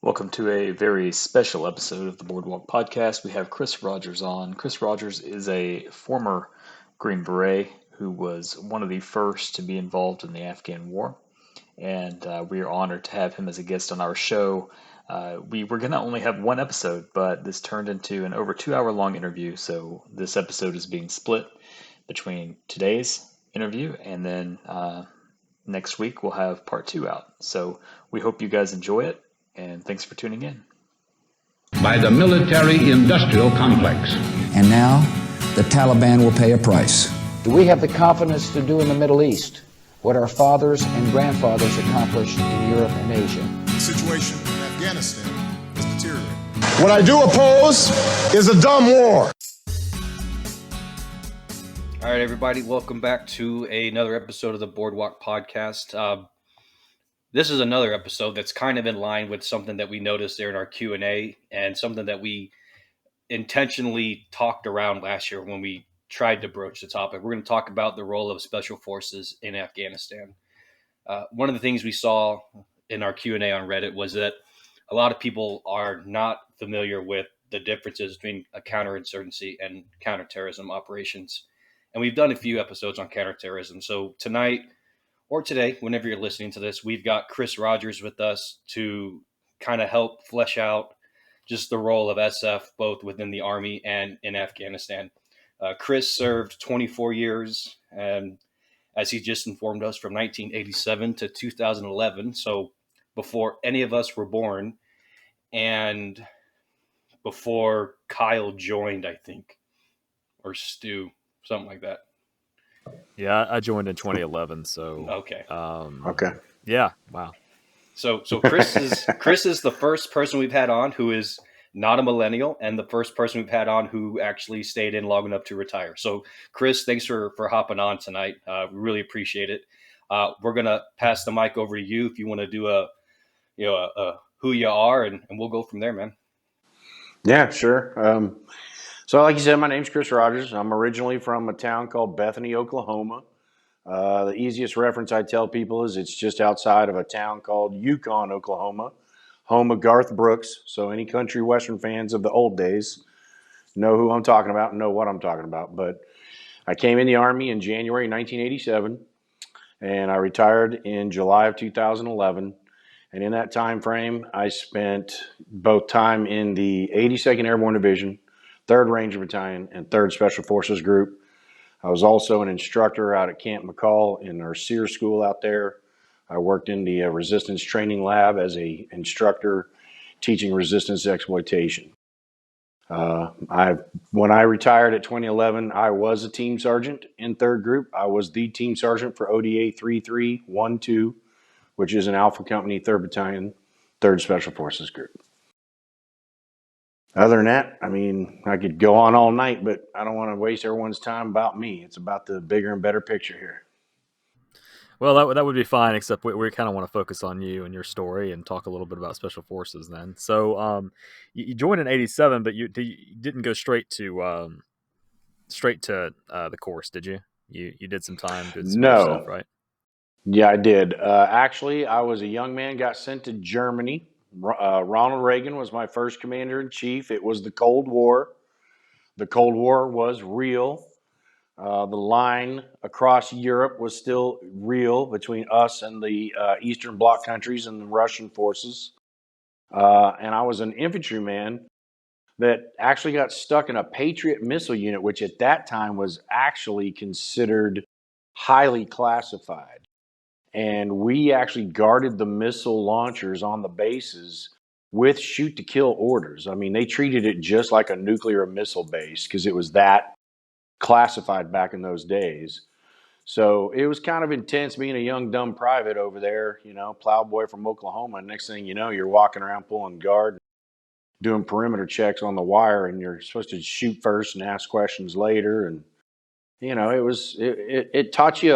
Welcome to a very special episode of the Boardwalk Podcast. We have Chris Rogers on. Chris Rogers is a former Green Beret who was one of the first to be involved in the Afghan War, and we are honored to have him as a guest on our show. We were going to only have one episode, but this turned into an over 2 hour long interview, so this episode is being split between today's interview and then next week we'll have part two out. So we hope you guys enjoy it, and thanks for tuning in. By the military-industrial complex. And now, the Taliban will pay a price. Do we have the confidence to do in the Middle East what our fathers and grandfathers accomplished in Europe and Asia? The situation in Afghanistan is deteriorating. What I do oppose is a dumb war. All right, everybody, welcome back to another episode of the Boardwalk Podcast. This is another episode that's kind of in line with something that we noticed there in our Q&A and something that we intentionally talked around last year when we tried to broach the topic. We're going to talk about the role of special forces in Afghanistan. One of the things we saw in our Q&A on Reddit was that a lot of people are not familiar with the differences between a counterinsurgency and counterterrorism operations. And we've done a few episodes on counterterrorism. So tonight, or today, whenever you're listening to this, we've got Chris Rogers with us to kind of help flesh out just the role of SF, both within the Army and in Afghanistan. Chris served 24 years, and as he just informed us, from 1987 to 2011, so before any of us were born, and before Kyle joined, I think, or Stu, something like that. Yeah, I joined in 2011. So okay. Okay. Yeah. Wow. So Chris is the first person we've had on who is not a millennial, and the first person we've had on who actually stayed in long enough to retire. So Chris, thanks for hopping on tonight. We really appreciate it. We're gonna pass the mic over to you if you want to do a who you are, and we'll go from there, man. Yeah, sure. So like you said, my name's Chris Rogers. I'm originally from a town called Bethany, Oklahoma. The easiest reference I tell people is it's just outside of a town called Yukon, Oklahoma, home of Garth Brooks. So any country western fans of the old days know who I'm talking about and know what I'm talking about. But I came in the Army in January 1987, and I retired in July of 2011. And in that time frame, I spent both time in the 82nd Airborne Division, 3rd Ranger Battalion, and 3rd Special Forces Group. I was also an instructor out at Camp McCall in our SEER school out there. I worked in the resistance training lab as an instructor teaching resistance exploitation. When I retired at 2011, I was a team sergeant in 3rd Group. I was the team sergeant for ODA 3312, which is an Alpha Company 3rd Battalion, 3rd Special Forces Group. Other than that, I mean, I could go on all night, but I don't want to waste everyone's time about me. It's about the bigger and better picture here. Well, that would be fine, except we kind of want to focus on you and your story and talk a little bit about special forces then. So you joined in 87, but you didn't go straight to the course, did you? You did some time, did some other stuff, right? Yeah, I did. Actually, I was a young man, got sent to Germany. Ronald Reagan was my first commander-in-chief. It was the Cold War. The Cold War was real. The line across Europe was still real between us and the Eastern Bloc countries and the Russian forces. And I was an infantryman that actually got stuck in a Patriot missile unit, which at that time was actually considered highly classified. And we actually guarded the missile launchers on the bases with shoot-to-kill orders. I mean, they treated it just like a nuclear missile base because it was that classified back in those days. So it was kind of intense being a young, dumb private over there, plowboy from Oklahoma. Next thing you know, you're walking around pulling guard, doing perimeter checks on the wire, and you're supposed to shoot first and ask questions later. And it taught you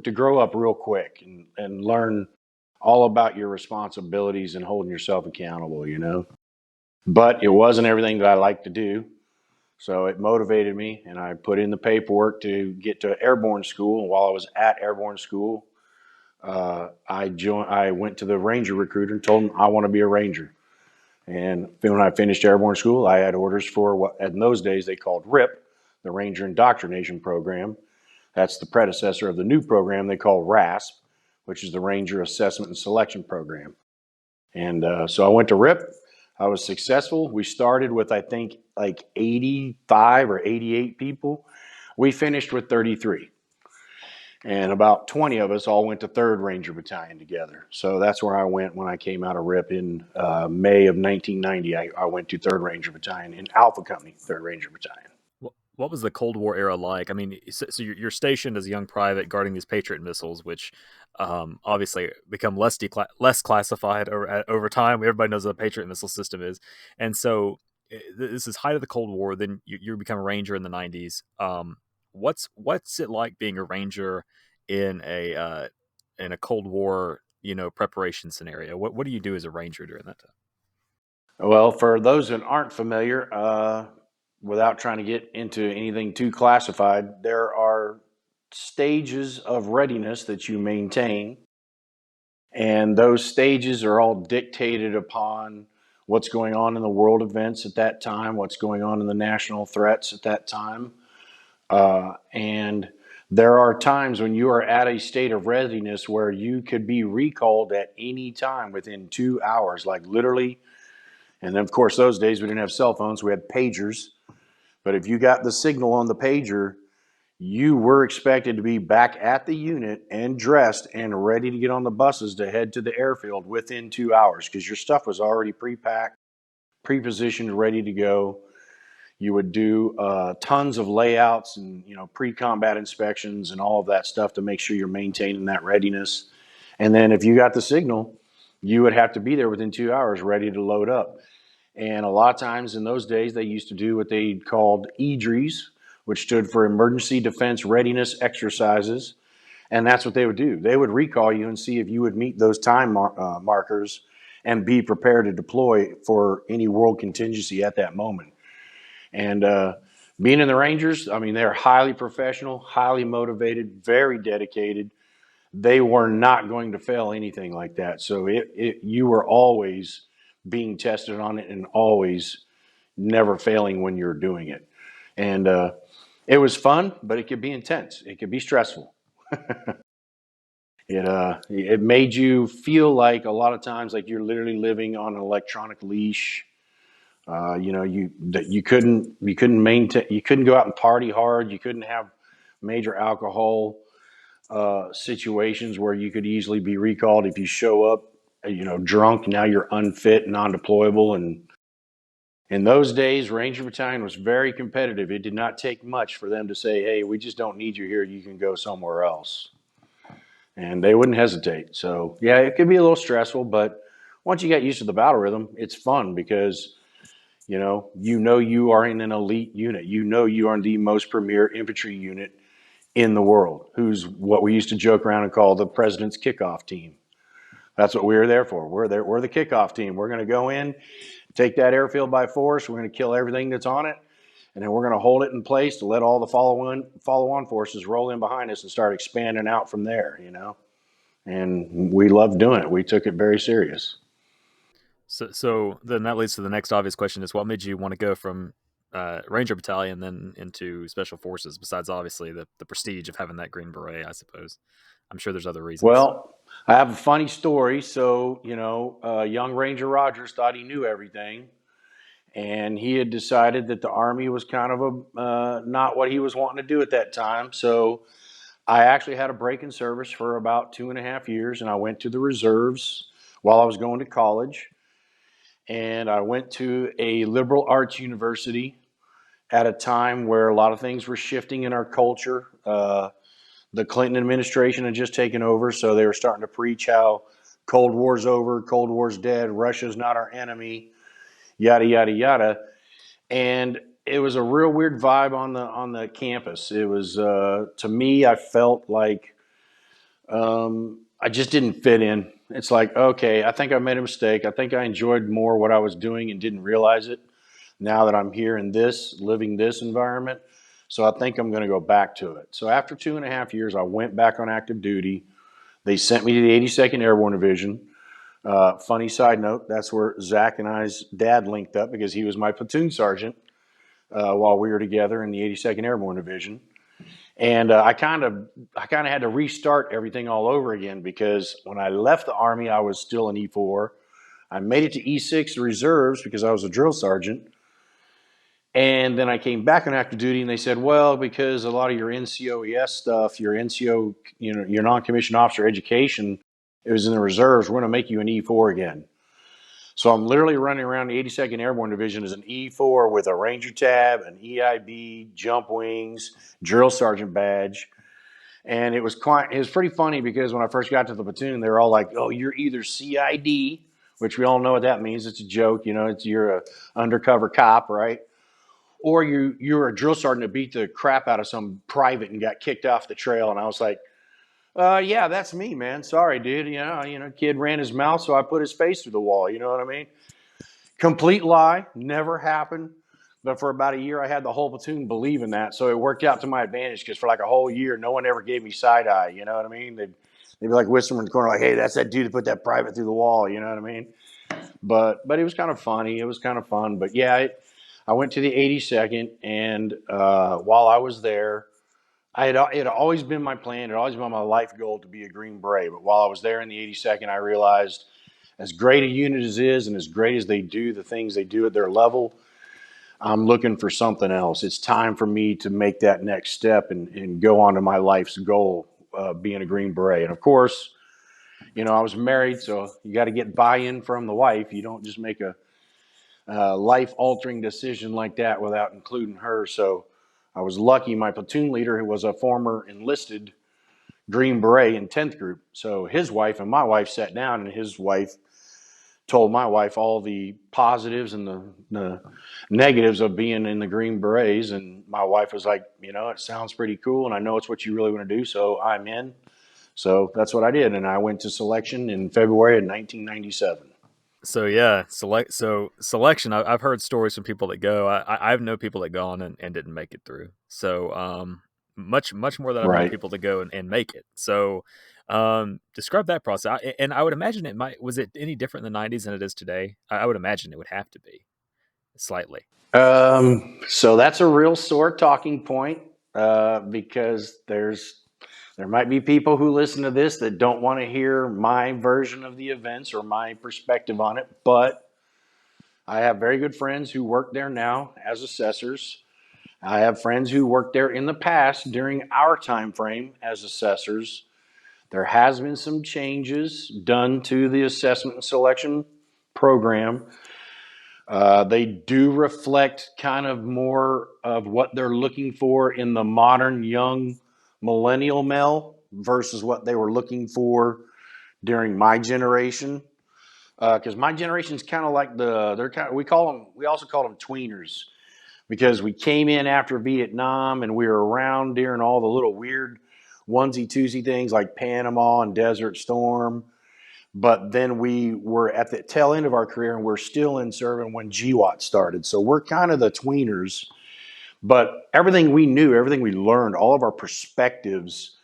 to grow up real quick and learn all about your responsibilities and holding yourself accountable, But it wasn't everything that I liked to do. So it motivated me, and I put in the paperwork to get to airborne school. And while I was at airborne school, I went to the Ranger recruiter and told him I want to be a Ranger. And when I finished airborne school, I had orders for what in those days they called RIP, the Ranger Indoctrination Program. That's the predecessor of the new program they call RASP, which is the Ranger Assessment and Selection Program. And so I went to RIP. I was successful. We started with, I think, like 85 or 88 people. We finished with 33. And about 20 of us all went to 3rd Ranger Battalion together. So that's where I went when I came out of RIP in May of 1990. I went to 3rd Ranger Battalion in Alpha Company, 3rd Ranger Battalion. What was the Cold War era like? I mean, so you're stationed as a young private guarding these Patriot missiles, which obviously become less classified over time. Everybody knows what a Patriot missile system is, and so this is height of the Cold War. Then you become a Ranger in the '90s. What's it like being a Ranger in a Cold War preparation scenario? What do you do as a Ranger during that time? Well, for those that aren't familiar, without trying to get into anything too classified, there are stages of readiness that you maintain. And those stages are all dictated upon what's going on in the world events at that time, what's going on in the national threats at that time. And there are times when you are at a state of readiness where you could be recalled at any time within 2 hours, like literally. And then, of course, those days we didn't have cell phones, we had pagers. But if you got the signal on the pager, you were expected to be back at the unit and dressed and ready to get on the buses to head to the airfield within 2 hours because your stuff was already pre-packed, pre-positioned, ready to go. You would do tons of layouts and pre-combat inspections and all of that stuff to make sure you're maintaining that readiness. And then if you got the signal, you would have to be there within 2 hours ready to load up. And a lot of times in those days, they used to do what they called EDRES, which stood for Emergency Defense Readiness Exercises. And that's what they would do. They would recall you and see if you would meet those time markers and be prepared to deploy for any world contingency at that moment. And being in the Rangers, I mean, they're highly professional, highly motivated, very dedicated. They were not going to fail anything like that. So you were always being tested on it and always never failing when you're doing it. And it was fun, but it could be intense. It could be stressful. It made you feel like a lot of times like you're literally living on an electronic leash. You couldn't maintain, you couldn't go out and party hard. You couldn't have major alcohol situations where you could easily be recalled if you show up drunk. Now you're unfit, non-deployable. And in those days, Ranger Battalion was very competitive. It did not take much for them to say, hey, we just don't need you here. You can go somewhere else. And they wouldn't hesitate. So yeah, it could be a little stressful, but once you get used to the battle rhythm, it's fun because you are in an elite unit. You are the most premier infantry unit in the world, who's what we used to joke around and call the president's kickoff team. That's what we were there for. We're the kickoff team. We're going to go in, take that airfield by force. We're going to kill everything that's on it, and then we're going to hold it in place to let all the follow-on forces roll in behind us and start expanding out from there. And we loved doing it. We took it very serious. So then that leads to the next obvious question: is what made you want to go from Ranger Battalion then into Special Forces? Besides, obviously, the prestige of having that Green Beret, I suppose. I'm sure there's other reasons. Well, I have a funny story. So, young Ranger Rogers thought he knew everything. And he had decided that the Army was kind of not what he was wanting to do at that time. So I actually had a break in service for about 2.5 years. And I went to the reserves while I was going to college. And I went to a liberal arts university at a time where a lot of things were shifting in our culture. The Clinton administration had just taken over, so they were starting to preach how Cold War's over, Cold War's dead, Russia's not our enemy, yada, yada, yada. And it was a real weird vibe on the campus. It was, to me, I felt like I just didn't fit in. It's like, okay, I think I made a mistake. I think I enjoyed more what I was doing and didn't realize it now that I'm here in living this environment. So I think I'm going to go back to it. So after 2.5 years, I went back on active duty. They sent me to the 82nd Airborne Division. Funny side note, that's where Zach and I's dad linked up because he was my platoon sergeant while we were together in the 82nd Airborne Division. And I kind of had to restart everything all over again because when I left the Army, I was still an E4. I made it to E6 reserves because I was a drill sergeant. And then I came back on active duty and they said, well, because a lot of your NCOES stuff, your NCO, your non-commissioned officer education, it was in the reserves. We're going to make you an E4 again. So I'm literally running around the 82nd Airborne Division as an E4 with a Ranger tab, an EIB, jump wings, drill sergeant badge. And it was pretty funny because when I first got to the platoon, they were all like, oh, you're either CID, which we all know what that means. It's a joke. You're a undercover cop, right? Or you're a drill sergeant that beat the crap out of some private and got kicked off the trail. And I was like, yeah, that's me, man. Sorry, dude. Kid ran his mouth, so I put his face through the wall. You know what I mean? Complete lie. Never happened. But for about a year, I had the whole platoon believing that. So it worked out to my advantage because for like a whole year, no one ever gave me side eye. You know what I mean? They'd be like whispering in the corner, like, hey, that's that dude that put that private through the wall. You know what I mean? But it was kind of funny. It was kind of fun. But yeah, I went to the 82nd, and while I was there, it had always been my plan. It had always been my life goal to be a Green Beret. But while I was there in the 82nd, I realized as great a unit as is and as great as they do the things they do at their level, I'm looking for something else. It's time for me to make that next step and go on to my life's goal, being a Green Beret. And of course, I was married, so you got to get buy-in from the wife. You don't just make a life-altering decision like that without including her. So I was lucky. My platoon leader, who was a former enlisted Green Beret in 10th Group, so his wife and my wife sat down, and his wife told my wife all the positives and the negatives of being in the Green Berets. And my wife was like, it sounds pretty cool, and I know it's what you really want to do, so I'm in. So that's what I did, and I went to selection in February of 1997. So yeah, selection. I've heard stories from people that go. I've known people that gone and didn't make it through. So much more than I've known Right. people that go and make it. So describe that process. And I would imagine was it any different in the 90s than it is today? I would imagine it would have to be slightly. So that's a real sore talking point because there might be people who listen to this that don't want to hear my version of the events or my perspective on it, but I have very good friends who work there now as assessors. I have friends who worked there in the past during our time frame as assessors. There has been some changes done to the assessment and selection program. They do reflect kind of more of what they're looking for in the modern young millennial male versus what they were looking for during my generation. Because my generation is kind of like we also call them tweeners because we came in after Vietnam and we were around during all the little weird onesie twosie things like Panama and Desert Storm. But then we were at the tail end of our career and we're still in serving when GWAT started. So we're kind of the tweeners. But everything we knew, everything we learned, all of our perspectives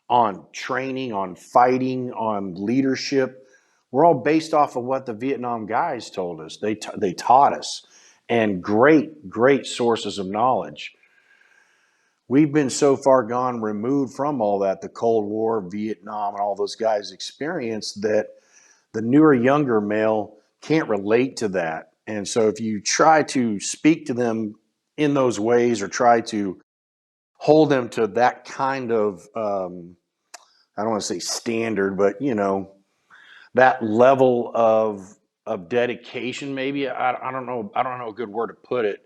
on training, on fighting, on leadership, we're all based off of what the Vietnam guys told us. They taught us, and great sources of knowledge. We've been so far gone removed from all that, the Cold War, Vietnam, and all those guys experienced, that the newer, younger male can't relate to that. And so if you try to speak to them in those ways or try to hold them to that kind of, I don't want to say standard, but, that level of dedication, maybe, I don't know a good word to put it.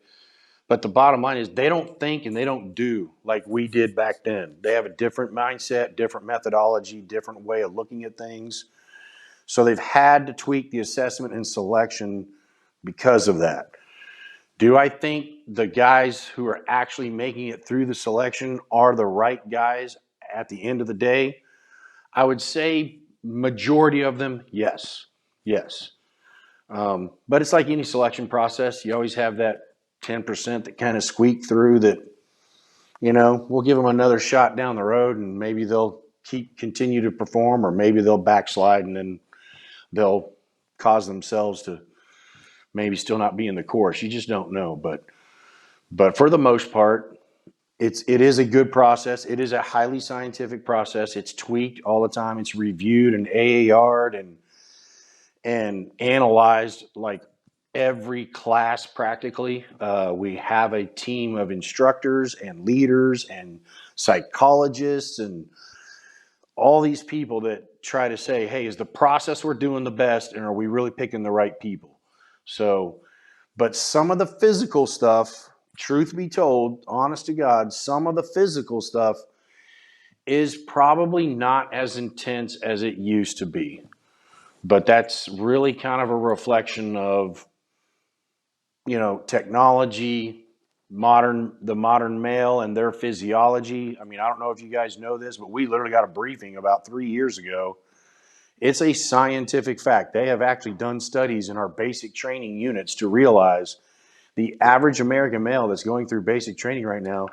But the bottom line is they don't think and they don't do like we did back then. They have a different mindset, different methodology, different way of looking at things. So they've had to tweak the assessment and selection because of that. Do I think the guys who are actually making it through the selection are the right guys at the end of the day? I would say majority of them, yes. But it's like any selection process. You always have that 10% that kind of squeak through that, we'll give them another shot down the road and maybe they'll continue to perform, or maybe they'll backslide and then they'll cause themselves to maybe still not be in the course. You just don't know. But for the most part, it is a good process. It is a highly scientific process. It's tweaked all the time. It's reviewed and AAR'd and analyzed like every class practically. We have a team of instructors and leaders and psychologists and all these people that try to say, hey, is the process we're doing the best, and are we really picking the right people? So, but some of the physical stuff, truth be told, honest to God, some of the physical stuff is probably not as intense as it used to be. But that's really kind of a reflection of, technology, the modern male and their physiology. I mean, I don't know if you guys know this, but we literally got a briefing about 3 years ago. It's a scientific fact. They have actually done studies in our basic training units to realize the average American male that's going through basic training right now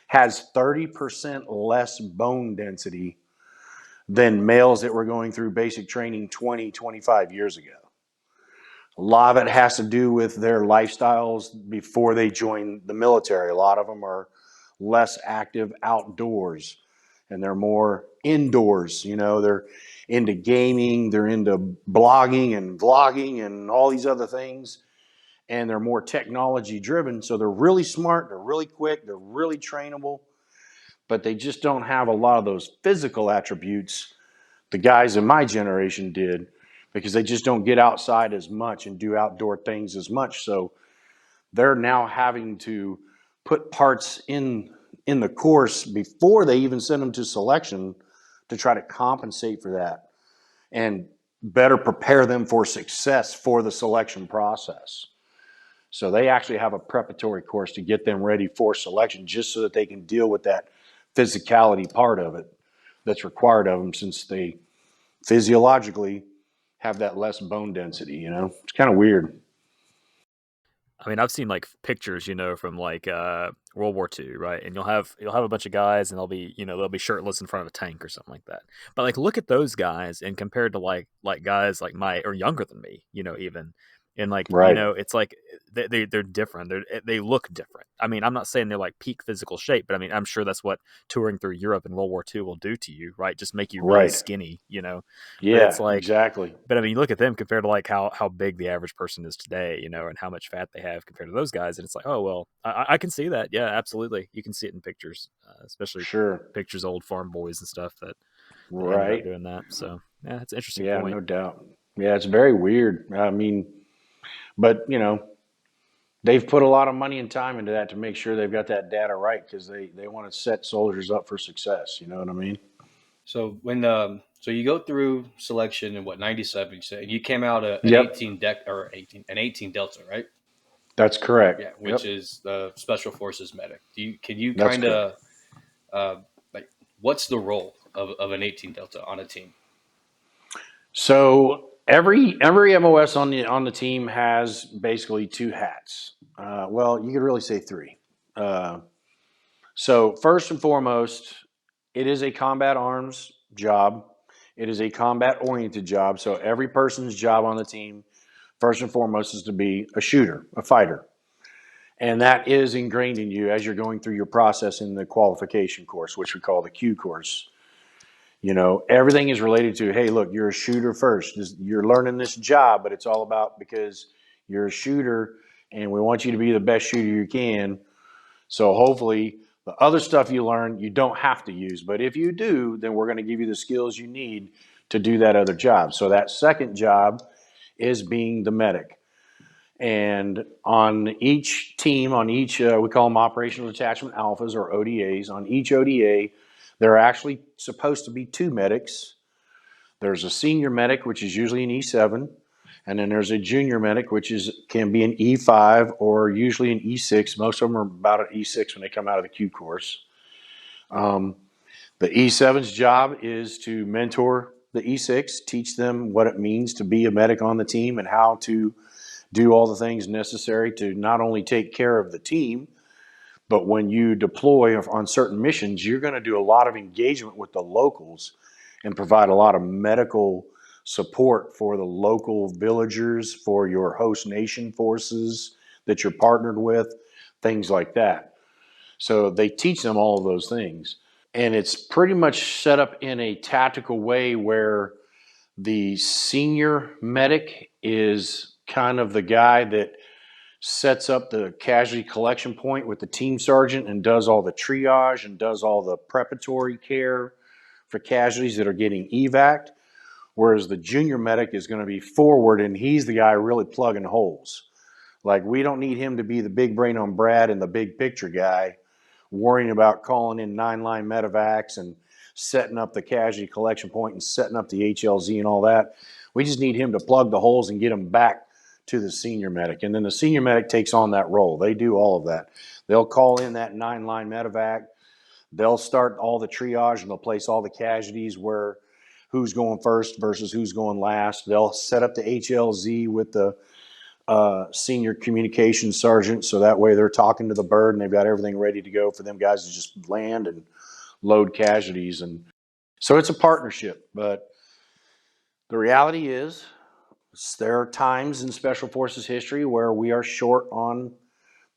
has 30% less bone density than males that were going through basic training 20, 25 years ago. A lot of it has to do with their lifestyles before they join the military. A lot of them are less active outdoors and they're more indoors. They're into gaming, they're into blogging and vlogging and all these other things. And they're more technology driven. So they're really smart, they're really quick, they're really trainable, but they just don't have a lot of those physical attributes the guys in my generation did, because they just don't get outside as much and do outdoor things as much. So they're now having to put parts in the course before they even send them to selection to try to compensate for that and better prepare them for success for the selection process. So they actually have a preparatory course to get them ready for selection, just so that they can deal with that physicality part of it that's required of them, since they physiologically have that less bone density. It's kind of weird. I mean, I've seen like pictures, from like World War II, right? And you'll have a bunch of guys, and they'll be shirtless in front of a tank or something like that. But like, look at those guys, and compared to like guys like my or younger than me, even, and like Right. it's like they're different. They look different. I mean, I'm not saying they're like peak physical shape, but I mean, I'm sure that's what touring through Europe in World War II will do to you, right? Just make you really Right. skinny, But Yeah, it's like, exactly. but I mean, you look at them compared to like how big the average person is today, and how much fat they have compared to those guys, and it's like, oh well, I can see that. Yeah, absolutely, you can see it in pictures, especially Sure. pictures of old farm boys and stuff that ended up Right. doing that. So yeah, it's an interesting Yeah, point. no doubt. Yeah, it's very weird. I mean, but they've put a lot of money and time into that to make sure they've got that data right, because they want to set soldiers up for success. You know what I mean? So so you go through selection in what, 97, you said, and you came out an Yep, 18 Delta, right? that's correct. Yeah, which Yep, is the Special Forces medic. Can you that's kind correct. of like, what's the role of an 18 Delta on a team? So every MOS on the team has basically two hats. Well, you could really say three. Uh, so first and foremost, it is a combat arms job. It is a combat oriented job. So every person's job on the team, first and foremost, is to be a shooter, a fighter. And that is ingrained in you as you're going through your process in the qualification course, which we call the Q course. Everything is related to, hey, look, you're a shooter first. You're learning this job, but it's all about because you're a shooter and we want you to be the best shooter you can. So hopefully the other stuff you learn, you don't have to use. But if you do, then we're going to give you the skills you need to do that other job. So that second job is being the medic. And on each team, we call them operational detachment alphas or ODAs. On each ODA, there are actually supposed to be two medics. There's a senior medic, which is usually an E7, and then there's a junior medic, which can be an E5 or usually an E6. Most of them are about an E6 when they come out of the Q course. The E7's job is to mentor the E6, teach them what it means to be a medic on the team and how to do all the things necessary to not only take care of the team, but when you deploy on certain missions, you're going to do a lot of engagement with the locals and provide a lot of medical support for the local villagers, for your host nation forces that you're partnered with, things like that. So they teach them all of those things. And it's pretty much set up in a tactical way where the senior medic is kind of the guy that sets up the casualty collection point with the team sergeant and does all the triage and does all the preparatory care for casualties that are getting evac'd. Whereas the junior medic is going to be forward, and he's the guy really plugging holes. Like, we don't need him to be the big brain on Brad and the big picture guy worrying about calling in 9-line medevacs and setting up the casualty collection point and setting up the HLZ and all that. We just need him to plug the holes and get them back to the senior medic. And then the senior medic takes on that role. They do all of that. They'll call in that 9-line medevac. They'll start all the triage and they'll place all the casualties where who's going first versus who's going last. They'll set up the HLZ with the senior communications sergeant, so that way they're talking to the bird and they've got everything ready to go for them guys to just land and load casualties. And so it's a partnership. But the reality is there are times in Special Forces history where we are short on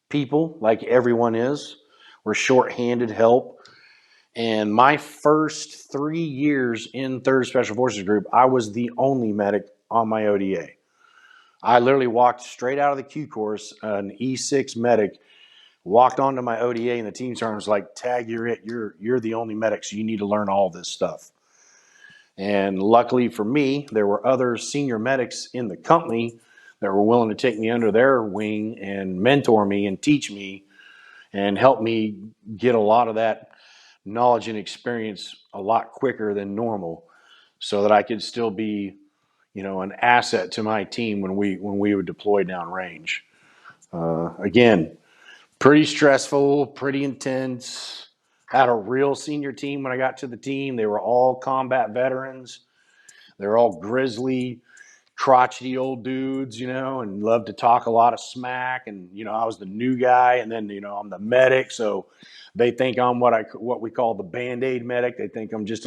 people, like everyone is. We're short-handed help. And my first 3 years in 3rd Special Forces Group, I was the only medic on my ODA. I literally walked straight out of the Q course, an E6 medic, walked onto my ODA, and the team sergeant was like, "Tag, you're it. You're the only medic, so you need to learn all this stuff." And luckily for me, there were other senior medics in the company that were willing to take me under their wing and mentor me and teach me and help me get a lot of that knowledge and experience a lot quicker than normal, so that I could still be, an asset to my team when we would deploy downrange. Again, pretty stressful, pretty intense. Had a real senior team when I got to the team. They were all combat veterans. They're all grizzly, crotchety old dudes, and love to talk a lot of smack. And, I was the new guy, and then, I'm the medic. So they think I'm what we call the Band-Aid medic. They think I'm just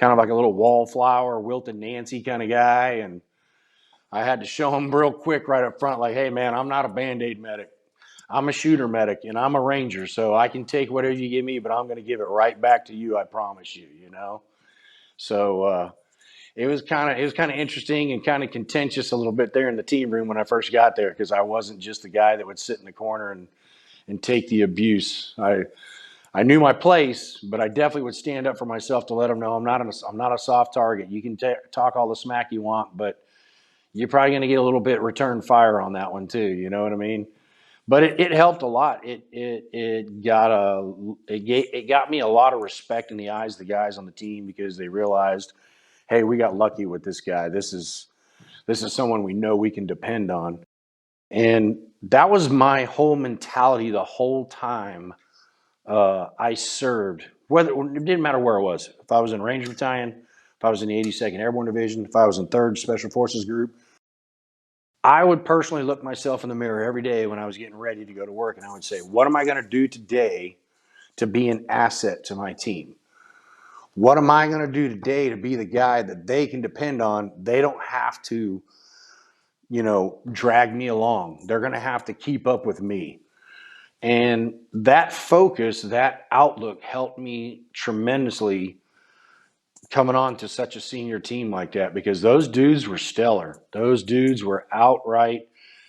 kind of like a little wallflower, Wilton Nancy kind of guy. And I had to show them real quick right up front, like, hey, man, I'm not a Band-Aid medic. I'm a shooter medic, and I'm a ranger, so I can take whatever you give me, but I'm going to give it right back to you, I promise you, So it was kind of interesting and kind of contentious a little bit there in the team room when I first got there, because I wasn't just the guy that would sit in the corner and take the abuse. I knew my place, but I definitely would stand up for myself to let them know I'm not a soft target. You can talk all the smack you want, but you're probably going to get a little bit return fire on that one too. You know what I mean? But it helped a lot. It got me a lot of respect in the eyes of the guys on the team, because they realized, hey, we got lucky with this guy. This is someone we know we can depend on. And that was my whole mentality the whole time I served. It didn't matter where I was. If I was in Ranger Battalion, if I was in the 82nd Airborne Division, if I was in 3rd Special Forces Group, I would personally look myself in the mirror every day when I was getting ready to go to work, and I would say, what am I going to do today to be an asset to my team? What am I going to do today to be the guy that they can depend on? They don't have to, drag me along. They're going to have to keep up with me. And that focus, that outlook helped me tremendously coming on to such a senior team like that, because those dudes were stellar. Those dudes were outright,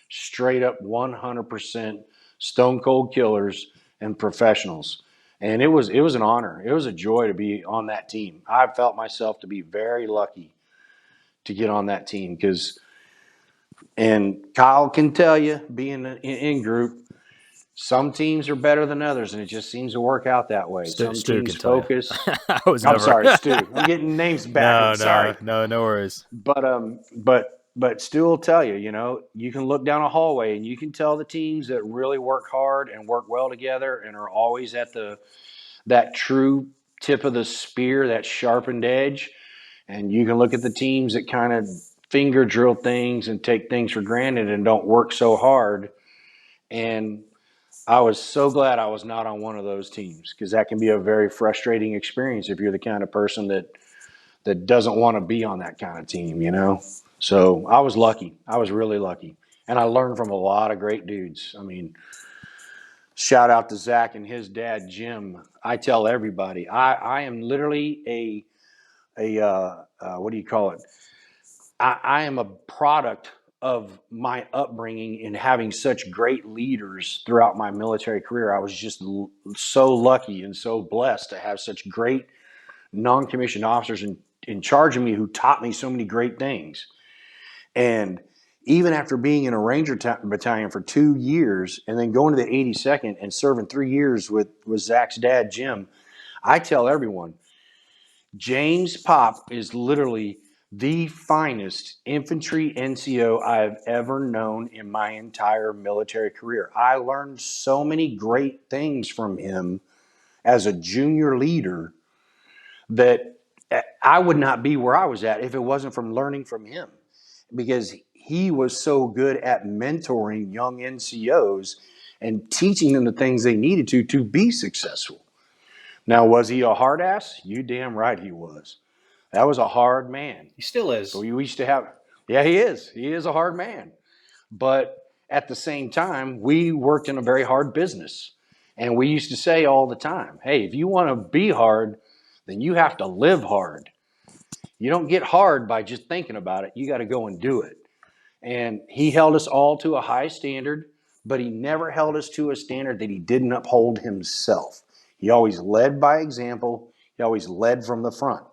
straight up 100% stone cold killers and professionals. And it was an honor. It was a joy to be on that team. I felt myself to be very lucky to get on that team, and Kyle can tell you, being in group, some teams are better than others, and it just seems to work out that way. Some Stu teams can tell focus. you. I'm sorry, Stu. I'm getting names backwards. Sorry. No worries. But Stu will tell you, you can look down a hallway and you can tell the teams that really work hard and work well together and are always at that true tip of the spear, that sharpened edge. And you can look at the teams that kind of finger drill things and take things for granted and don't work so hard. And I was so glad I was not on one of those teams, because that can be a very frustrating experience if you're the kind of person that doesn't want to be on that kind of team, you know? So I was lucky. I was really lucky. And I learned from a lot of great dudes. I mean, shout out to Zach and his dad, Jim. I tell everybody, I am literally what do you call it? I am a product of my upbringing in having such great leaders throughout my military career. I was just so lucky and so blessed to have such great non-commissioned officers in charge of me who taught me so many great things. And even after being in a Ranger battalion for 2 years and then going to the 82nd and serving 3 years with Zach's dad, Jim, I tell everyone, James Pop is literally the finest infantry NCO I've ever known in my entire military career. I learned so many great things from him as a junior leader that I would not be where I was at if it wasn't from learning from him, because he was so good at mentoring young NCOs and teaching them the things they needed to be successful. Now, was he a hard ass? You damn right he was. That was a hard man. He still is. But we used to have, yeah, he is. He is a hard man. But at the same time, we worked in a very hard business. And we used to say all the time, hey, if you want to be hard, then you have to live hard. You don't get hard by just thinking about it. You got to go and do it. And he held us all to a high standard, but he never held us to a standard that he didn't uphold himself. He always led by example. He always led from the front.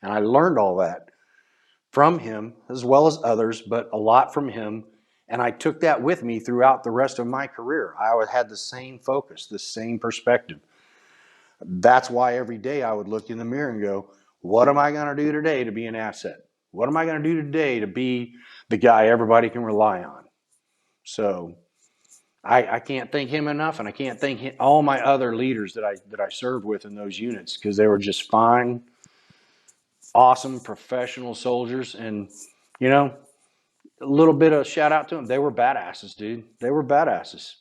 And I learned all that from him as well as others, but a lot from him. And I took that with me throughout the rest of my career. I had the same focus, the same perspective. That's why every day I would look in the mirror and go, what am I going to do today to be an asset? What am I going to do today to be the guy everybody can rely on? So I can't thank him enough, and I can't thank all my other leaders that I served with in those units, because they were just fine, awesome, professional soldiers. And, you know, a little bit of shout out to them. They were badasses, dude. They were badasses.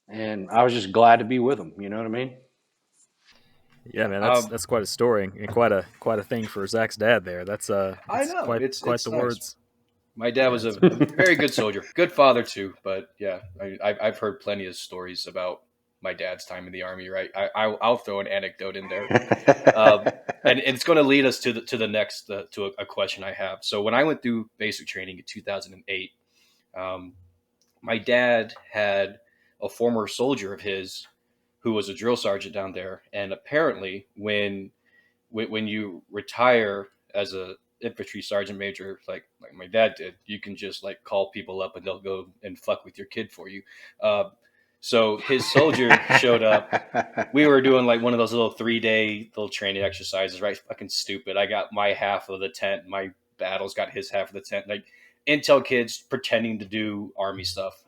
And I was just glad to be with them. You know what I mean? Yeah, man, that's quite a story and quite a thing for Zach's dad there. That's I know quite it's the nice. words. My dad was a very good soldier, good father too. But yeah, I've heard plenty of stories about my dad's time in the Army. Right, I'll throw an anecdote in there, and it's going to lead us to the next to a question I have. So when I went through basic training in 2008, my dad had a former soldier of his who was a drill sergeant down there, and apparently when you retire as a infantry sergeant major, like my dad did, you can just like call people up and they'll go and fuck with your kid for you. So his soldier showed up. We were doing like one of those little 3-day little training exercises, right? Fucking stupid. I got my half of the tent. My battle's got his half of the tent. Like intel kids pretending to do Army stuff.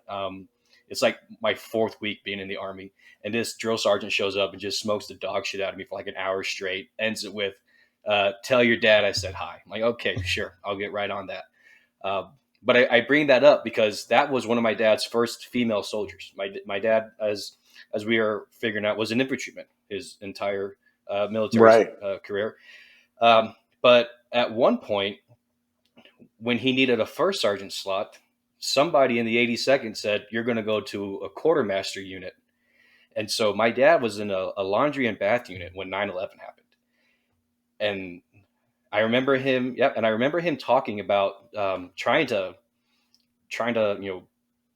It's like my 4th week being in the Army. And this drill sergeant shows up and just smokes the dog shit out of me for like an hour straight. Ends it with, tell your dad I said hi. I'm like, okay, sure. I'll get right on that. But I bring that up because that was one of my dad's first female soldiers. My dad, as we are figuring out, was an infantryman his entire military career. But at one point, when he needed a first sergeant slot, somebody in the 82nd said, you're going to go to a quartermaster unit. And so my dad was in a laundry and bath unit when 9/11 happened. And I remember him, and I remember him talking about trying to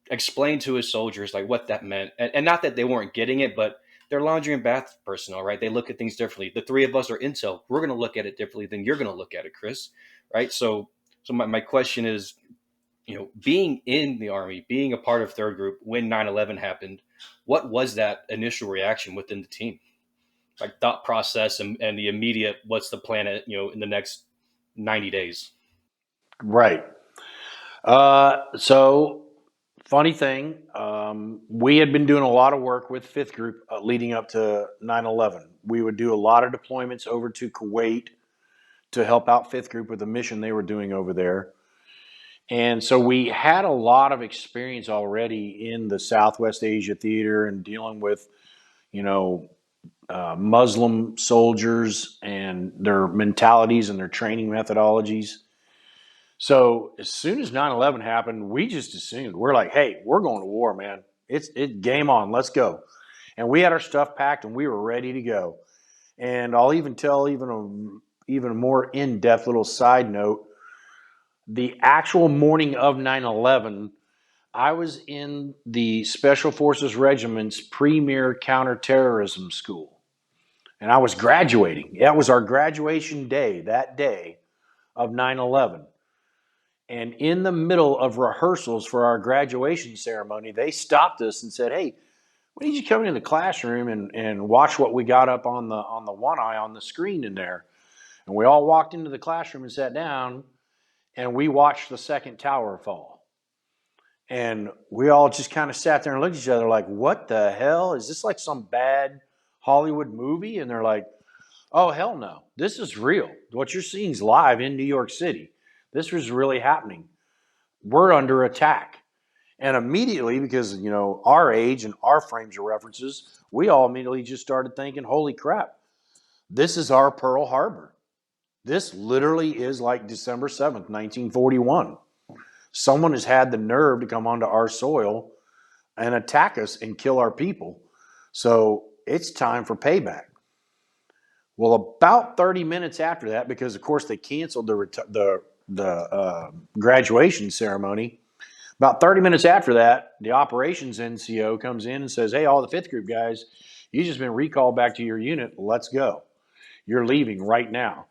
explain to his soldiers like what that meant. And not that they weren't getting it, but they're laundry and bath personnel, right? They look at things differently. The 3 of us are intel. We're going to look at it differently than you're going to look at it, Chris, right? So my question is, being in the Army, being a part of 3rd Group when 9/11 happened, what was that initial reaction within the team? Like thought process and the immediate, what's the plan, in the next 90 days? Right. So funny thing, we had been doing a lot of work with 5th Group leading up to 9/11. We would do a lot of deployments over to Kuwait to help out 5th Group with the mission they were doing over there. And so we had a lot of experience already in the Southwest Asia theater and dealing with, Muslim soldiers and their mentalities and their training methodologies. So as soon as 9/11 happened, we just assumed, we're like, hey, we're going to war, man. It's game on. Let's go. And we had our stuff packed and we were ready to go. And I'll even tell even a more in-depth little side note. The actual morning of 9/11, I was in the Special Forces Regiment's premier counterterrorism school. And I was graduating. That was our graduation day, that day of 9/11. And in the middle of rehearsals for our graduation ceremony, they stopped us and said, hey, we need you to come into the classroom and watch what we got up on the one eye on the screen in there. And we all walked into the classroom and sat down, and we watched the second tower fall. And we all just kind of sat there and looked at each other like, what the hell? Is this like some bad Hollywood movie? And they're like, oh, hell no. This is real. What you're seeing is live in New York City. This was really happening. We're under attack. And immediately, because, you know, our age and our frames of references, we all immediately just started thinking, holy crap, this is our Pearl Harbor. This literally is like December 7th, 1941. Someone has had the nerve to come onto our soil and attack us and kill our people. So it's time for payback. Well, about 30 minutes after that, because of course they canceled the graduation ceremony, about 30 minutes after that, the operations NCO comes in and says, hey, all the 5th group guys, you just been recalled back to your unit. Let's go. You're leaving right now.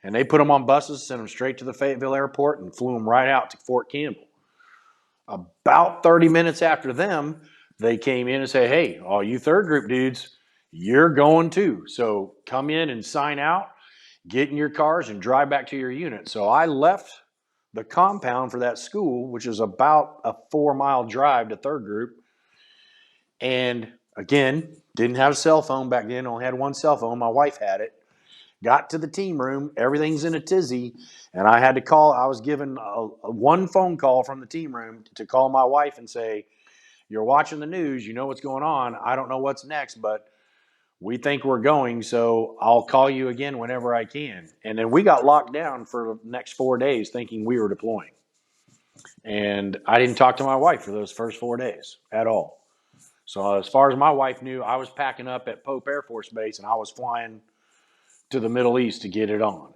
And they put them on buses, sent them straight to the Fayetteville airport, and flew them right out to Fort Campbell. About 30 minutes after them, they came in and say, hey, all you 3rd group dudes, you're going too. So come in and sign out, get in your cars, and drive back to your unit. So I left the compound for that school, which is about a 4-mile drive to 3rd group. And again, didn't have a cell phone back then, only had one cell phone. My wife had it. Got to the team room, everything's in a tizzy, and I had to call. I was given one phone call from the team room to call my wife and say, you're watching the news, you know what's going on. I don't know what's next, but we think we're going, so I'll call you again whenever I can. And then we got locked down for the next 4 days thinking we were deploying. And I didn't talk to my wife for those first 4 days at all. So as far as my wife knew, I was packing up at Pope Air Force Base and I was flying to the Middle East to get it on.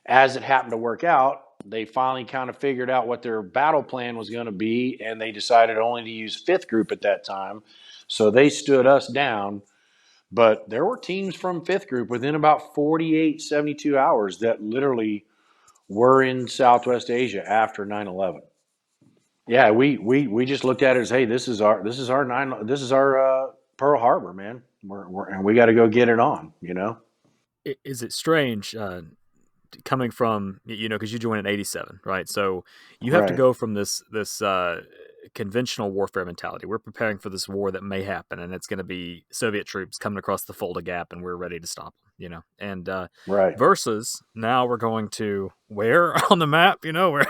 As it happened to work out, they finally kind of figured out what their battle plan was going to be, and they decided only to use 5th group at that time. So they stood us down. But there were teams from 5th group within about 48, 72 hours that literally were in Southwest Asia after 9/11. Yeah, we just looked at it as, hey, this is our Pearl Harbor, man. And we got to go get it on, you know. Is it strange coming from, you know, because you joined in '87, right? So you have to Right. go from this conventional warfare mentality. We're preparing for this war that may happen, and it's going to be Soviet troops coming across the Fulda Gap, and we're ready to stop them, you know. And Right. versus now we're going to where on the map, you know, where's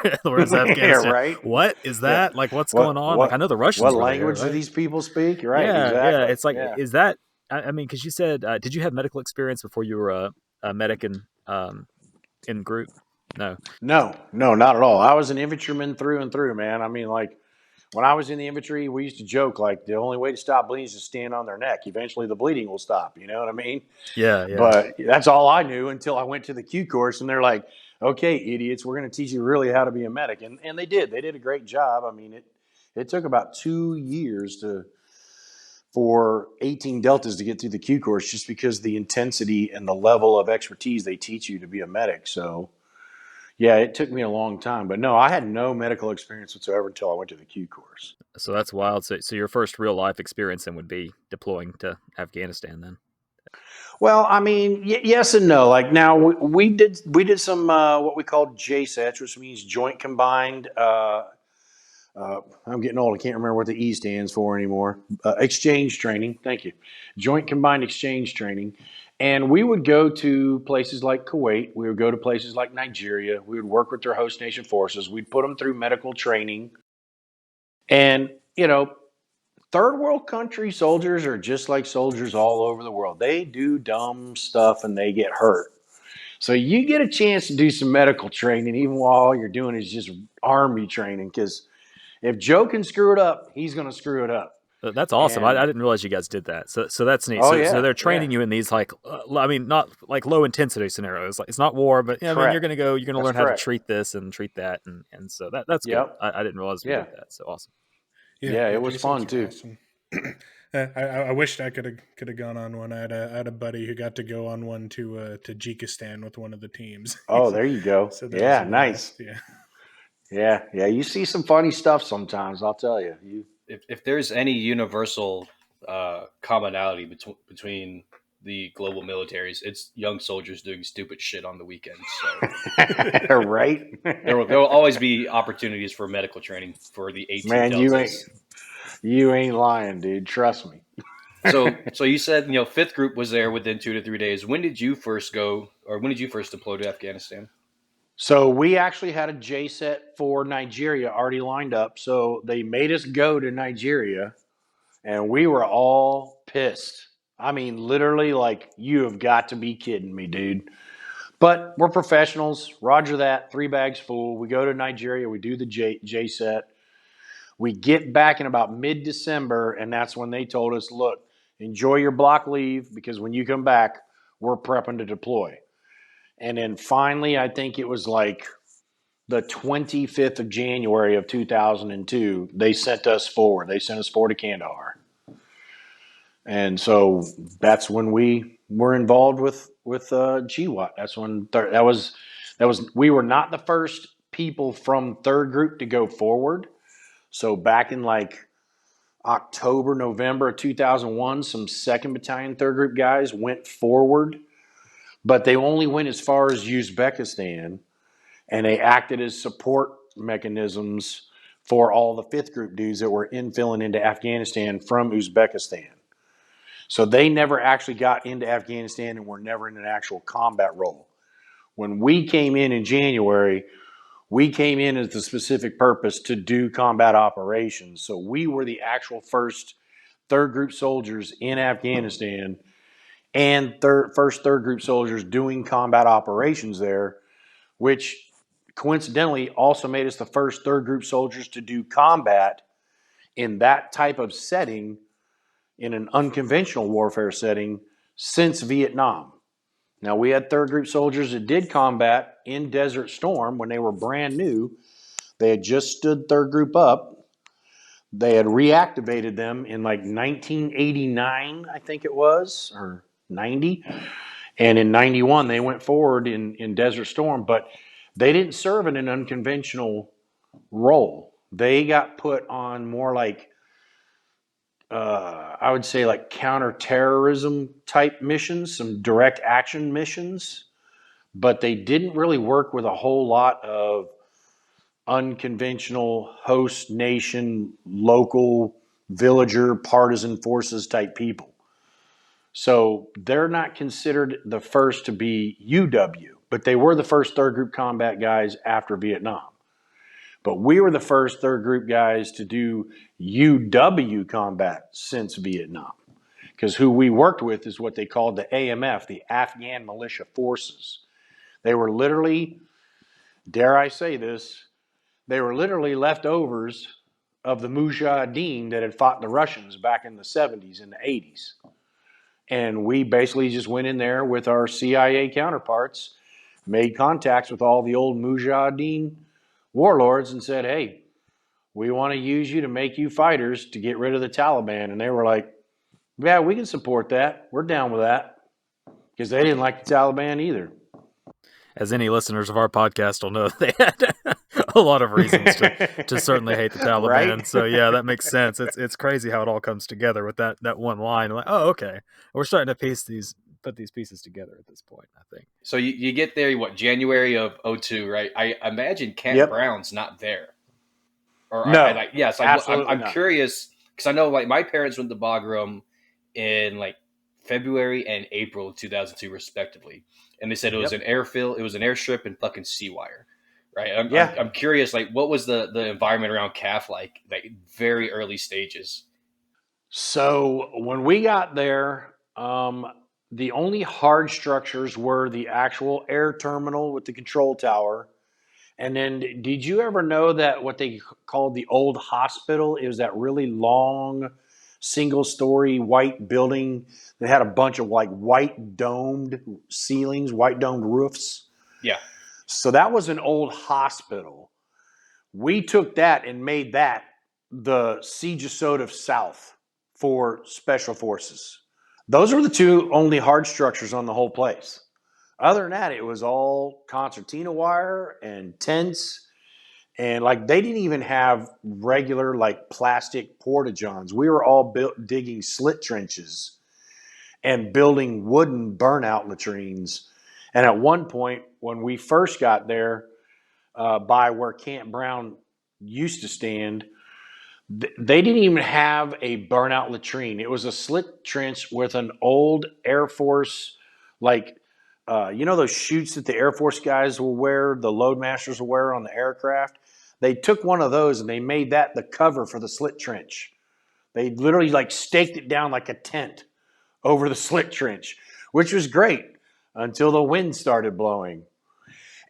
Yeah, Afghanistan? right. What is that? Like, what's What going on? what Like, I know the what Russians were there, language do right? these people speak? Right, Yeah. exactly. It's like, Yeah. is that? I mean, because you said, did you have medical experience before you were a medic in group? No. No, not at all. I was an infantryman through and through, man. I mean, like when I was in the infantry, we used to joke like the only way to stop bleeding is to stand on their neck. Eventually, the bleeding will stop. You know what I mean? Yeah. But that's all I knew until I went to the Q course, and they're like, "Okay, idiots, we're going to teach you really how to be a medic," and they did. They did a great job. I mean, it took about 2 years for 18 deltas to get through the Q course, just because the intensity and the level of expertise they teach you to be a medic. So. Yeah, it took me a long time, but no, I had no medical experience whatsoever until I went to the Q course. So that's wild. So your first real life experience then would be deploying to Afghanistan then. Well, I mean, yes and no. Like now, we did some what we call JSETs, which means Joint Combined. I'm getting old. I can't remember what the E stands for anymore. Exchange training. Thank you. Joint Combined Exchange Training. And we would go to places like Kuwait. We would go to places like Nigeria. We would work with their host nation forces. We'd put them through medical training. And, you know, third world country soldiers are just like soldiers all over the world. They do dumb stuff and they get hurt. So you get a chance to do some medical training, even while all you're doing is just army training. Because if Joe can screw it up, he's going to screw it up. That's awesome. I And didn't realize you guys did that. So that's neat. oh So they're yeah, training you in these like, I mean, not like low intensity scenarios. Like it's not war, but I mean, you're correct. you're gonna That's learn how to correct. treat this and treat that, and so that's good. Yep. I didn't realize we Yeah. did that. So awesome. Yeah, it was J fun sets too. are awesome. I wished I could have gone on one. I had a buddy who got to go on one to Tajikistan with one of the teams. Oh, there you go. So that Yeah, was a nice. blast, yeah. Yeah. You see some funny stuff sometimes. I'll tell you. If there's any universal commonality between the global militaries, it's young soldiers doing stupid shit on the weekends. So Right? there will always be opportunities for medical training for the 18 Man, deltas. you ain't lying, dude. Trust me. So you said fifth group was there within 2 to 3 days. When did you first go, or when did you first deploy to Afghanistan? So we actually had a J set for Nigeria already lined up. So they made us go to Nigeria, and we were all pissed. I mean, literally, like, you have got to be kidding me, dude. But we're professionals. Roger that. 3 bags full. We go to Nigeria. We do the J set. We get back in about mid-December, and that's when they told us, look, enjoy your block leave because when you come back, we're prepping to deploy. And then finally, I think it was like the 25th of January of 2002, they sent us forward. They sent us forward to Kandahar. And so that's when we were involved with GWAT. That's when we were not the first people from third group to go forward. So back in like October, November of 2001, some 2nd Battalion, 3rd Group guys went forward, but they only went as far as Uzbekistan, and they acted as support mechanisms for all the 5th Group dudes that were infilling into Afghanistan from Uzbekistan. So they never actually got into Afghanistan and were never in an actual combat role. When we came in January, we came in as the specific purpose to do combat operations. So we were the actual first 3rd Group soldiers in Afghanistan and first 3rd Group soldiers doing combat operations there, which coincidentally also made us the first 3rd Group soldiers to do combat in that type of setting, in an unconventional warfare setting, since Vietnam. Now, we had 3rd Group soldiers that did combat in Desert Storm when they were brand new. They had just stood 3rd Group up. They had reactivated them in like 1989, I think it was, or 90. And in 91, they went forward in Desert Storm, but they didn't serve in an unconventional role. They got put on more like, I would say like counterterrorism type missions, some direct action missions, but they didn't really work with a whole lot of unconventional host nation, local villager, partisan forces type people. So they're not considered the first to be UW, but they were the first 3rd Group combat guys after Vietnam. But we were the first 3rd Group guys to do UW combat since Vietnam. Because who we worked with is what they called the AMF, the Afghan Militia Forces. They were literally, dare I say this, they were literally leftovers of the Mujahideen that had fought the Russians back in the 70s and the 80s. And we basically just went in there with our CIA counterparts, made contacts with all the old Mujahideen warlords and said, hey, we want to use you to make you fighters to get rid of the Taliban. And they were like, yeah, we can support that. We're down with that. Because they didn't like the Taliban either. As any listeners of our podcast will know, they had a lot of reasons to certainly hate the Taliban. Right? So yeah, that makes sense. It's crazy how it all comes together with that one line. Like, oh, okay, we're starting to put these pieces together at this point, I think. So you get there, January of 2002, right? I imagine Camp Brown's not there. Or no, I'm curious because I know like my parents went to Bagram in like February and April of 2002 respectively, and they said it was an airfield, it was an airstrip and fucking Seawire, right? I'm curious, like what was the environment around CAF like very early stages? So when we got there, the only hard structures were the actual air terminal with the control tower. And then, did you ever know that what they called the old hospital? It was that really long, single-story white building that had a bunch of like white domed ceilings, white domed roofs. Yeah. So that was an old hospital. We took that and made that the Siege of South for Special Forces. Those were the two only hard structures on the whole place. Other than that, it was all concertina wire and tents. And like they didn't even have regular like plastic porta-johns. We were all digging slit trenches and building wooden burnout latrines. And at one point, when we first got there, by where Camp Brown used to stand, they didn't even have a burnout latrine. It was a slit trench with an old Air Force, like, you know, those chutes that the Air Force guys will wear, the loadmasters will wear on the aircraft. They took one of those and they made that the cover for the slit trench. They literally like staked it down like a tent over the slit trench, which was great until the wind started blowing.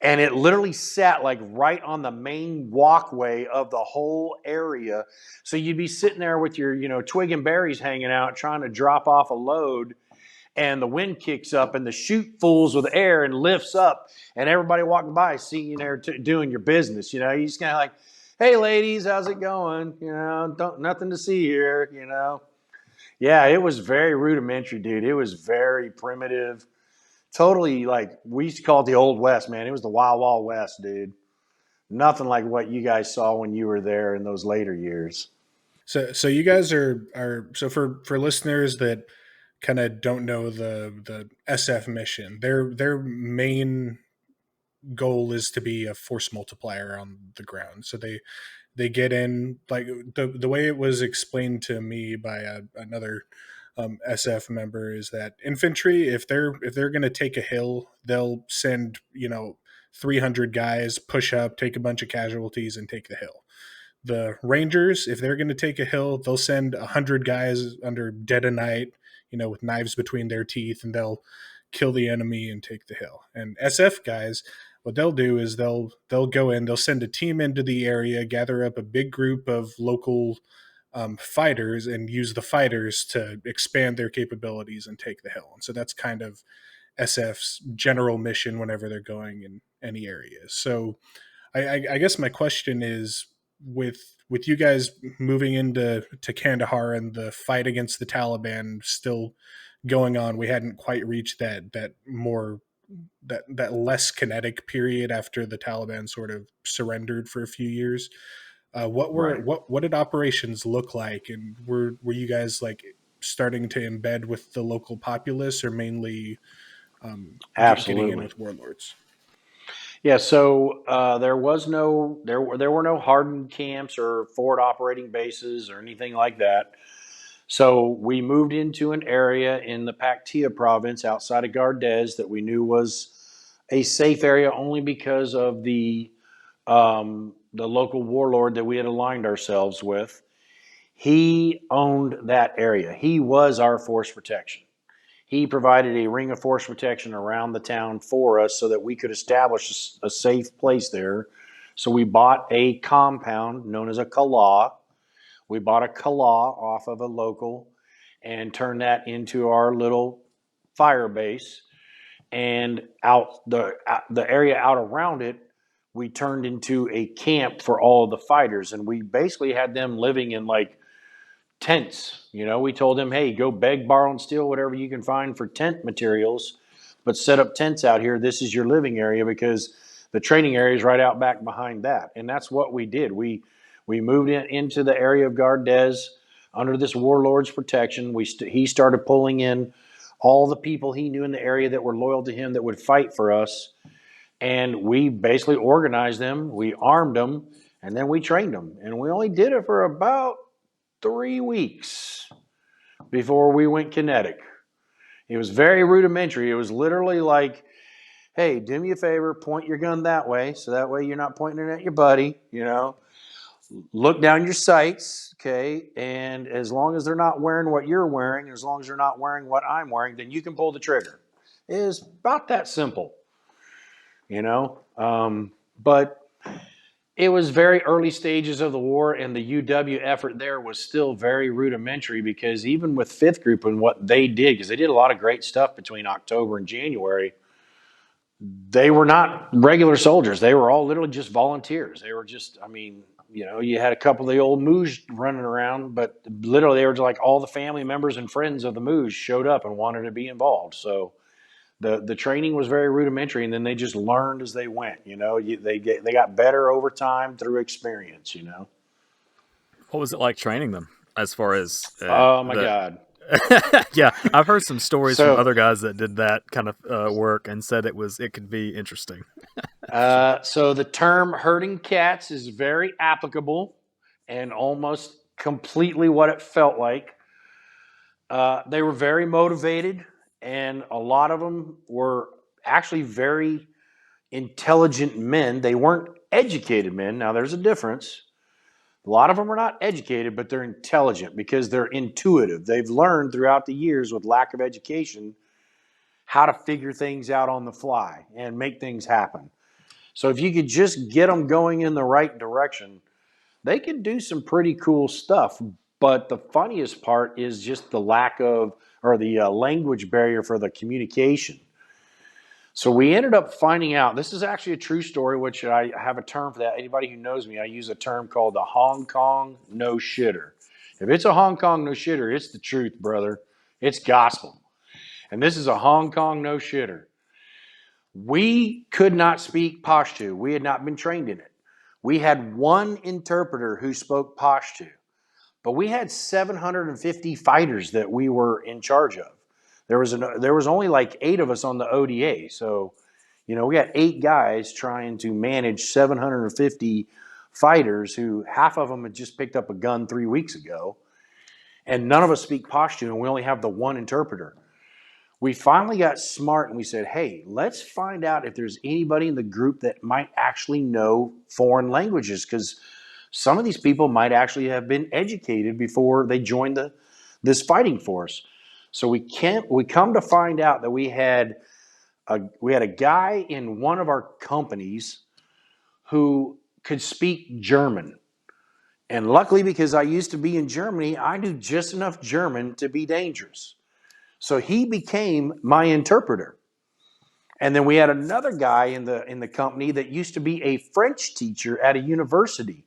And it literally sat like right on the main walkway of the whole area. So you'd be sitting there with your, twig and berries hanging out, trying to drop off a load, and the wind kicks up and the chute fulls with air and lifts up, and everybody walking by seeing you there doing your business. You just kind of like, hey ladies, how's it going? Nothing to see here. Yeah, it was very rudimentary, dude. It was very primitive. Totally, like, we used to call it the Old West, man. It was the Wild Wild West, dude. Nothing like what you guys saw when you were there in those later years. So you guys are so for listeners that kind of don't know the SF mission, their main goal is to be a force multiplier on the ground. So they get in, like the way it was explained to me by another SF member, is that infantry, if they're going to take a hill, they'll send 300 guys, push up, take a bunch of casualties, and take the hill. The Rangers, if they're going to take a hill, they'll send 100 guys under dead of night, with knives between their teeth, and they'll kill the enemy and take the hill. And SF guys, what they'll do is they'll go in, they'll send a team into the area, gather up a big group of local fighters, and use the fighters to expand their capabilities and take the hill. And so that's kind of SF's general mission whenever they're going in any areas. So I guess my question is, with you guys moving into Kandahar and the fight against the Taliban still going on, we hadn't quite reached that less kinetic period after the Taliban sort of surrendered for a few years. What did operations look like, and were you guys like starting to embed with the local populace, or mainly Absolutely getting in with warlords? Yeah, so there were no hardened camps or forward operating bases or anything like that. So we moved into an area in the Paktia province outside of Gardez that we knew was a safe area only because of the local warlord that we had aligned ourselves with. He owned that area. He was our force protection. He provided a ring of force protection around the town for us so that we could establish a safe place there. So we bought a compound known as a kala. We bought a kala off of a local and turned that into our little fire base. And out the area out around it, we turned into a camp for all of the fighters. And we basically had them living in like tents. We told them, hey, go beg, borrow, and steal whatever you can find for tent materials, but set up tents out here. This is your living area, because the training area is right out back behind that. And that's what we did. We moved into the area of Gardez under this warlord's protection. He started pulling in all the people he knew in the area that were loyal to him that would fight for us. And we basically organized them, we armed them, and then we trained them. And we only did it for about 3 weeks before we went kinetic. It was very rudimentary. It was literally like, hey, do me a favor, point your gun that way, so that way you're not pointing it at your buddy, look down your sights, okay, and as long as they're not wearing what you're wearing, as long as they're not wearing what I'm wearing, then you can pull the trigger. It is about that simple, you know. But it was very early stages of the war, and the UW effort there was still very rudimentary because even with Fifth Group and what they did, because they did a lot of great stuff between October and January, they were not regular soldiers. They were all literally just volunteers. They were just, I mean, you know, you had a couple of the old Mooj running around, but literally they were like all the family members and friends of the Mooj showed up and wanted to be involved. So the training was very rudimentary, and then they just learned as they went. You know, they got better over time through experience. You know. What was it like training them as far as Oh my God. Yeah, I've heard some stories from So, other guys that did that kind of work and said it could be interesting. so the term herding cats is very applicable and almost completely what it felt like. They were very motivated, and a lot of them were actually very intelligent men. They weren't educated men. Now, there's a difference. A lot of them are not educated, but they're intelligent because they're intuitive. They've learned throughout the years with lack of education how to figure things out on the fly and make things happen. So if you could just get them going in the right direction, they could do some pretty cool stuff. But the funniest part is just the lack of, or the language barrier for the communication. So we ended up finding out, this is actually a true story, which I have a term for that. Anybody who knows me, I use a term called the Hong Kong no shitter. If it's a Hong Kong no shitter, it's the truth, brother. It's gospel. And this is a Hong Kong no shitter. We could not speak Pashto. We had not been trained in it. We had one interpreter who spoke Pashto, but we had 750 fighters that we were in charge of. There was only like 8 of us on the ODA, so you know we got 8 guys trying to manage 750 fighters who half of them had just picked up a gun 3 weeks ago, and none of us speak Pashto, and we only have the one interpreter. We finally got smart and we said, hey, let's find out if there's anybody in the group that might actually know foreign languages, because some of these people might actually have been educated before they joined this fighting force. So we come to find out that we had a guy in one of our companies who could speak German. And luckily, because I used to be in Germany, I knew just enough German to be dangerous. So he became my interpreter. And then we had another guy in the company that used to be a French teacher at a university.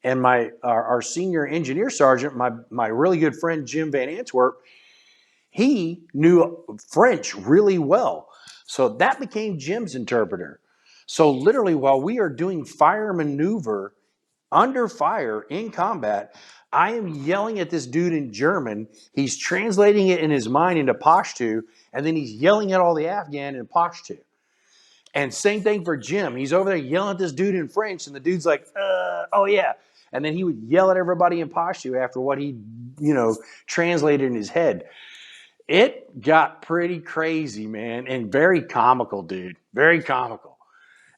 And our senior engineer sergeant, my really good friend Jim Van Antwerp, he knew French really well. So that became Jim's interpreter. So literally while we are doing fire maneuver under fire in combat, I am yelling at this dude in German. He's translating it in his mind into Pashto, and then he's yelling at all the Afghan in Pashto. And same thing for Jim. He's over there yelling at this dude in French, and the dude's like, oh yeah. And then he would yell at everybody in Pashto after what he, translated in his head. It got pretty crazy, man, and very comical, dude. Very comical.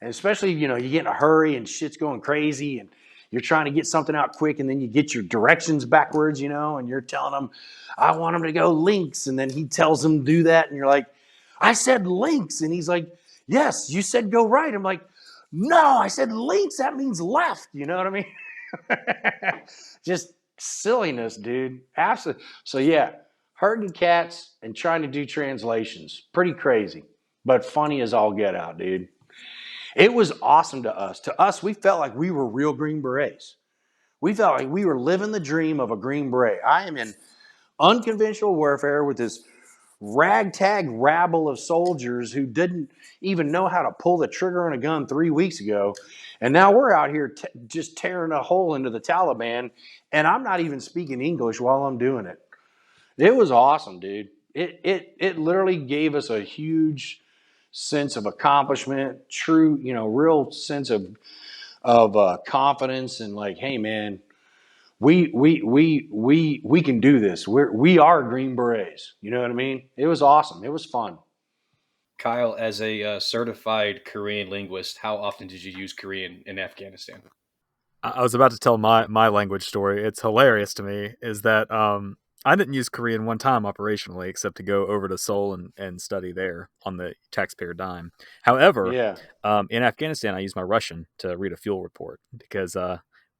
And especially, you get in a hurry and shit's going crazy and you're trying to get something out quick and then you get your directions backwards, and you're telling him, I want him to go links. And then he tells him to do that. And you're like, I said links. And he's like, yes, you said go right. I'm like, no, I said links. That means left. You know what I mean? Just silliness, dude. Absolutely. So yeah, herding cats and trying to do translations. Pretty crazy, but funny as all get out, dude. It was awesome to us. To us, we felt like we were real Green Berets. We felt like we were living the dream of a Green Beret. I am in unconventional warfare with this ragtag rabble of soldiers who didn't even know how to pull the trigger on a gun 3 weeks ago. And now we're out here just tearing a hole into the Taliban, and I'm not even speaking English while I'm doing it. It was awesome, dude. It literally gave us a huge sense of accomplishment, true, real sense of confidence, and like, hey, man, we can do this. We are Green Berets. You know what I mean? It was awesome. It was fun. Kyle, as a certified Korean linguist, how often did you use Korean in Afghanistan? I was about to tell my language story. It's hilarious to me is that I didn't use Korean one time operationally except to go over to Seoul and study there on the taxpayer dime. However, Yeah. in Afghanistan, I used my Russian to read a fuel report because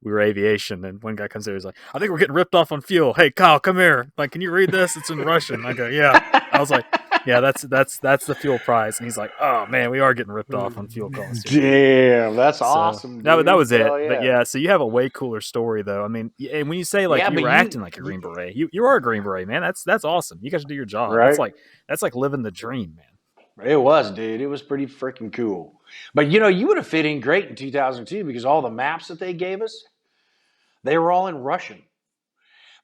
we were aviation, and one guy comes in, he's like, "I think we're getting ripped off on fuel. Hey, Kyle, come here. Like, can you read this? It's in Russian." I go, "Yeah." I was like, "Yeah, that's the fuel price," and he's like, "Oh man, we are getting ripped off on fuel costs here." Damn, that's So awesome, that dude. was it. Hell But yeah. yeah, so you have a way cooler story though. I mean, and when you say like Yeah, you but were acting like a you Green Beret, you are a Green Beret, man. That's awesome. You guys do your job. right? That's like living the dream, man. It was, dude. It was pretty freaking cool. But you would have fit in great in 2002 because all the maps that they gave us, they were all in Russian.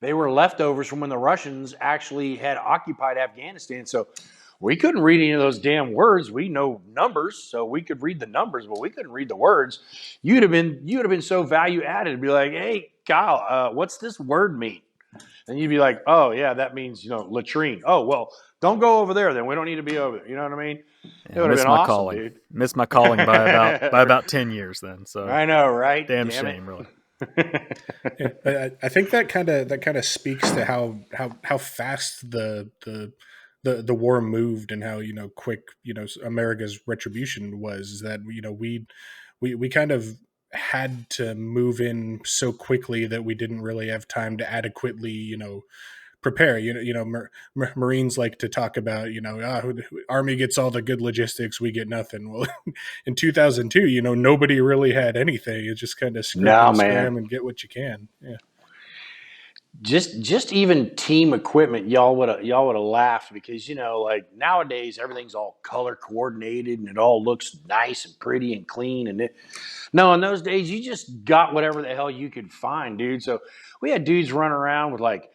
They were leftovers from when the Russians actually had occupied Afghanistan. So we couldn't read any of those damn words. We know numbers, so we could read the numbers, but we couldn't read the words. You'd have been so value added to be like, "Hey, Kyle, what's this word mean?" And you'd be like, "Oh yeah, that means latrine." "Oh well, don't go over there then. We don't need to be over there." You know what I mean? It Yeah, would have missed been my awesome, calling. dude. Missed my calling by about 10 years then. So I know, right? damn Damn shame, really. Yeah, I think that kind of speaks to how fast the war moved and how quick America's retribution was. Is that we kind of had to move in so quickly that we didn't really have time to adequately prepare. Marines like to talk about Army gets all the good logistics, we get nothing. Well, in 2002, nobody really had anything. It's just kind of scrimp No, and man. scram and get what you can. Yeah. Just even team equipment, y'all would have laughed because like nowadays everything's all color coordinated and it all looks nice and pretty and clean no, in those days you just got whatever the hell you could find, dude. So we had dudes running around with like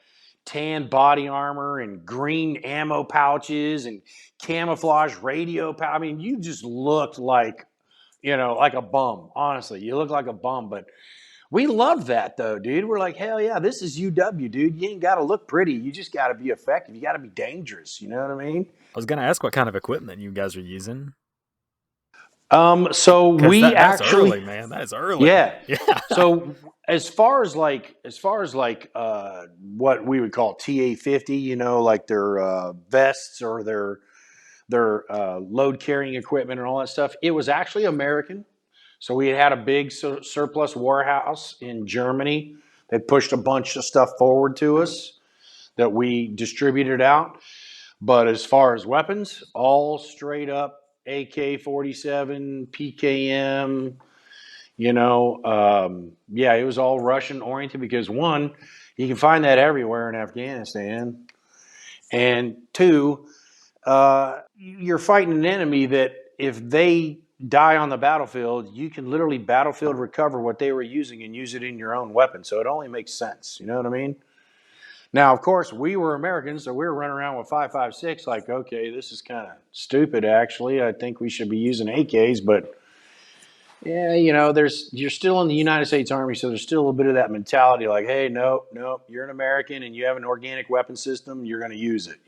tan body armor and green ammo pouches and camouflage radio I mean, you just looked like like a bum. Honestly, you look like a bum, but we love that though, dude. We're like, hell yeah, this is UW, dude. You ain't got to look pretty. You just got to be effective. You got to be dangerous. You know what I mean? I was gonna ask what kind of equipment you guys are using. So Because we that's actually, early, man. That is early. yeah. Yeah. So as far as what we would call TA-50, like their vests or their load carrying equipment and all that stuff, it was actually American. So we had a big surplus warehouse in Germany that pushed a bunch of stuff forward to us that we distributed out. But as far as weapons, all straight up AK-47, PKM, yeah, it was all Russian oriented because one, you can find that everywhere in Afghanistan. And two, you're fighting an enemy that if they die on the battlefield, you can literally battlefield recover what they were using and use it in your own weapon. So it only makes sense. You know what I mean? Now, of course, we were Americans, so we were running around with 5.56 like, okay, this is kind of stupid, actually. I think we should be using AKs, but yeah, you're still in the United States Army, so there's still a bit of that mentality like, hey, no, you're an American and you have an organic weapon system, you're going to use it,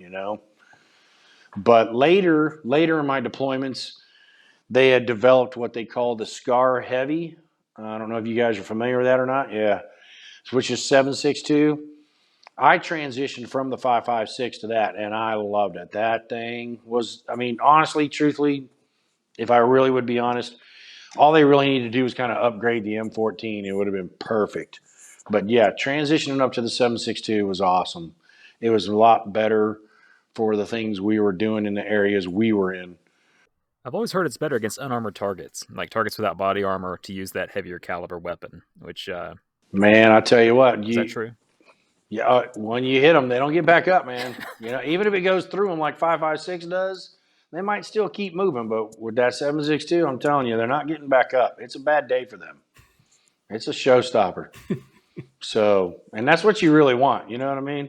But later in my deployments, they had developed what they call the SCAR Heavy. I don't know if you guys are familiar with that or not. Yeah, which is 7.62. I transitioned from the 5.56 to that, and I loved it. That thing was, I mean, honestly, truthfully, if I really would be honest, all they really needed to do was kind of upgrade the M14. It would have been perfect. But yeah, transitioning up to the 7.62 was awesome. It was a lot better for the things we were doing in the areas we were in. I've always heard it's better against unarmored targets, like targets without body armor, to use that heavier caliber weapon. Which Man, I tell you what, is that true? Yeah, when you hit them, they don't get back up, man. Even if it goes through them like 5.56 does, they might still keep moving. But with that 7.62, I'm telling you, they're not getting back up. It's a bad day for them. It's a showstopper. So, and that's what you really want. You know what I mean?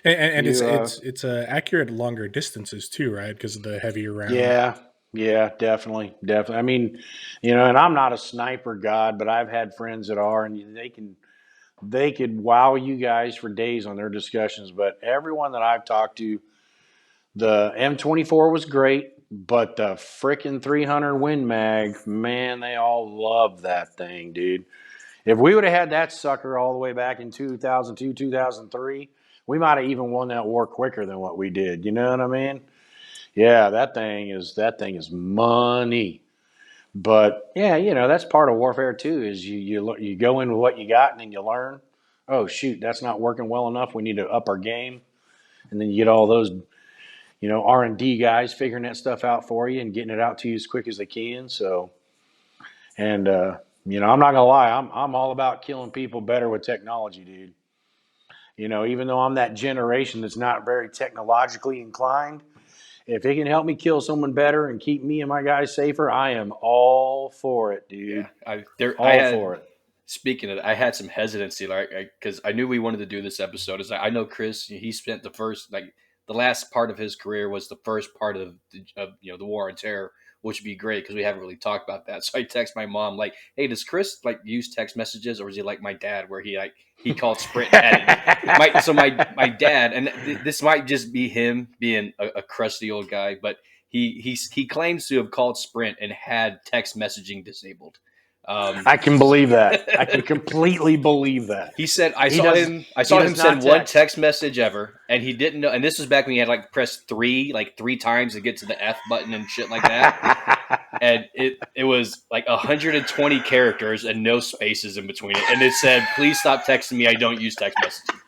And it's accurate at longer distances too, right? Because of the heavier round. Yeah, definitely. I mean, and I'm not a sniper god, but I've had friends that are, and they could wow you guys for days on their discussions. But everyone that I've talked to, the M24 was great, but the frickin' 300 Win Mag, man, they all love that thing, dude. If we would have had that sucker all the way back in 2002, 2003, we might have even won that war quicker than what we did. You know what I mean? Yeah, that thing is money. But yeah, that's part of warfare too. Is you go in with what you got and then you learn. Oh shoot, that's not working well enough. We need to up our game, and then you get all those R&D guys figuring that stuff out for you and getting it out to you as quick as they can. So, and I'm not gonna lie, I'm all about killing people better with technology, dude. Even though I'm that generation that's not very technologically inclined, if it can help me kill someone better and keep me and my guys safer, I am all for it, dude. Yeah, For it. Speaking of, I had some hesitancy, because I knew we wanted to do this episode. I know Chris, he spent the last part of his career was the first part of the war on terror, which would be great because we haven't really talked about that. So I text my mom like, "Hey, does Chris use text messages, or is he like my dad, where he called Sprint?" My dad, and this might just be him being a crusty old guy, but he claims to have called Sprint and had text messaging disabled. I can believe that. I can completely believe that. He said, I saw him send one text message ever, and he didn't know. And this was back when he had press three times to get to the F button and shit like that. And it was 120 characters and no spaces in between it. And it said, "Please stop texting me. I don't use text messaging."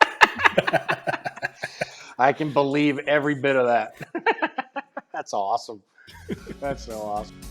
I can believe every bit of that. That's awesome. That's so awesome.